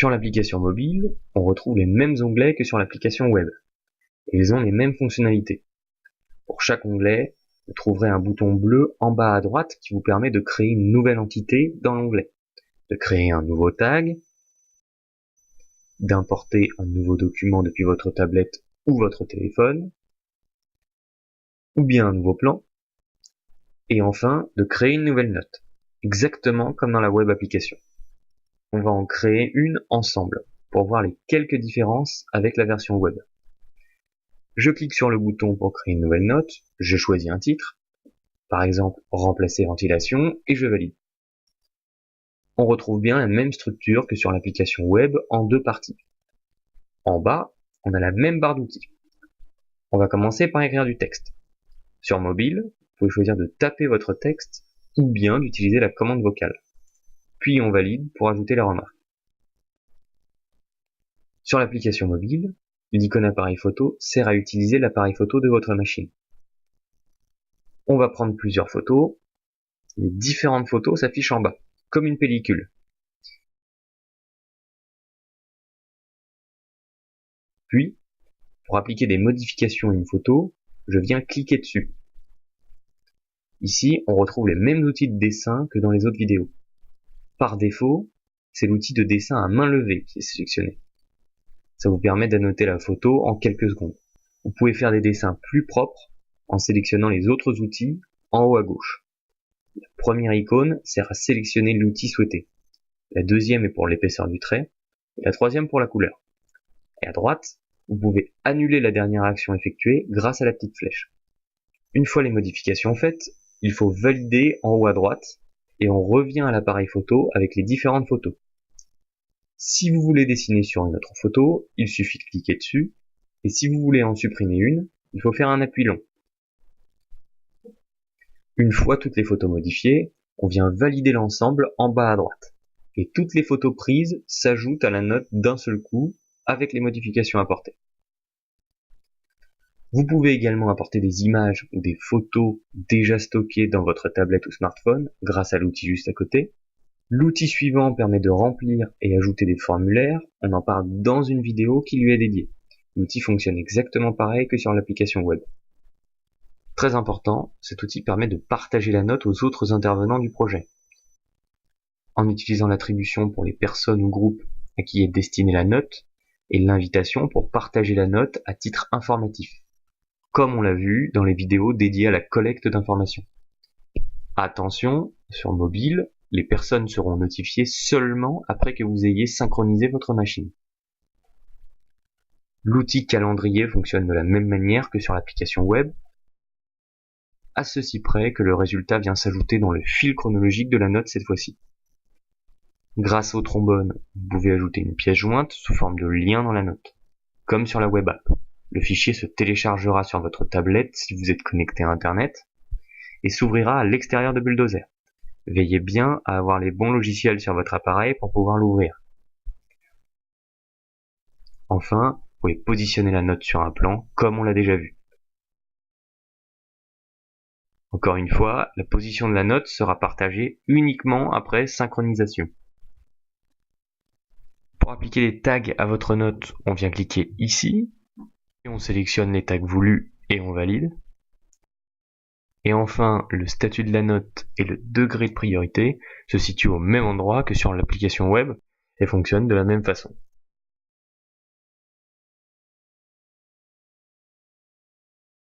Sur l'application mobile, on retrouve les mêmes onglets que sur l'application web. Et ils ont les mêmes fonctionnalités. Pour chaque onglet, vous trouverez un bouton bleu en bas à droite qui vous permet de créer une nouvelle entité dans l'onglet, de créer un nouveau tag, d'importer un nouveau document depuis votre tablette ou votre téléphone, ou bien un nouveau plan, et enfin de créer une nouvelle note, exactement comme dans la web application. On va en créer une ensemble pour voir les quelques différences avec la version web. Je clique sur le bouton pour créer une nouvelle note, je choisis un titre, par exemple remplacer ventilation, et je valide. On retrouve bien la même structure que sur l'application web en deux parties. En bas, on a la même barre d'outils. On va commencer par écrire du texte. Sur mobile, vous pouvez choisir de taper votre texte ou bien d'utiliser la commande vocale. Puis on valide pour ajouter les remarques. Sur l'application mobile, l'icône appareil photo sert à utiliser l'appareil photo de votre machine. On va prendre plusieurs photos. Les différentes photos s'affichent en bas, comme une pellicule. Puis, pour appliquer des modifications à une photo, je viens cliquer dessus. Ici, on retrouve les mêmes outils de dessin que dans les autres vidéos. Par défaut, c'est l'outil de dessin à main levée qui est sélectionné. Ça vous permet d'annoter la photo en quelques secondes. Vous pouvez faire des dessins plus propres en sélectionnant les autres outils en haut à gauche. La première icône sert à sélectionner l'outil souhaité. La deuxième est pour l'épaisseur du trait, et la troisième pour la couleur. Et à droite, vous pouvez annuler la dernière action effectuée grâce à la petite flèche. Une fois les modifications faites, il faut valider en haut à droite, et on revient à l'appareil photo avec les différentes photos. Si vous voulez dessiner sur une autre photo, il suffit de cliquer dessus, et si vous voulez en supprimer une, il faut faire un appui long. Une fois toutes les photos modifiées, on vient valider l'ensemble en bas à droite, et toutes les photos prises s'ajoutent à la note d'un seul coup avec les modifications apportées. Vous pouvez également apporter des images ou des photos déjà stockées dans votre tablette ou smartphone grâce à l'outil juste à côté. L'outil suivant permet de remplir et ajouter des formulaires, on en parle dans une vidéo qui lui est dédiée. L'outil fonctionne exactement pareil que sur l'application web. Très important, cet outil permet de partager la note aux autres intervenants du projet. En utilisant l'attribution pour les personnes ou groupes à qui est destinée la note, et l'invitation pour partager la note à titre informatif, comme on l'a vu dans les vidéos dédiées à la collecte d'informations. Attention, sur mobile, les personnes seront notifiées seulement après que vous ayez synchronisé votre machine. L'outil calendrier fonctionne de la même manière que sur l'application web, à ceci près que le résultat vient s'ajouter dans le fil chronologique de la note cette fois-ci. Grâce au trombone, vous pouvez ajouter une pièce jointe sous forme de lien dans la note, comme sur la web app. Le fichier se téléchargera sur votre tablette si vous êtes connecté à Internet et s'ouvrira à l'extérieur de Bulldozer. Veillez bien à avoir les bons logiciels sur votre appareil pour pouvoir l'ouvrir. Enfin, vous pouvez positionner la note sur un plan comme on l'a déjà vu. Encore une fois, la position de la note sera partagée uniquement après synchronisation. Pour appliquer les tags à votre note, on vient cliquer ici, et on sélectionne les tags voulus et on valide. Et enfin, le statut de la note et le degré de priorité se situent au même endroit que sur l'application web et fonctionnent de la même façon.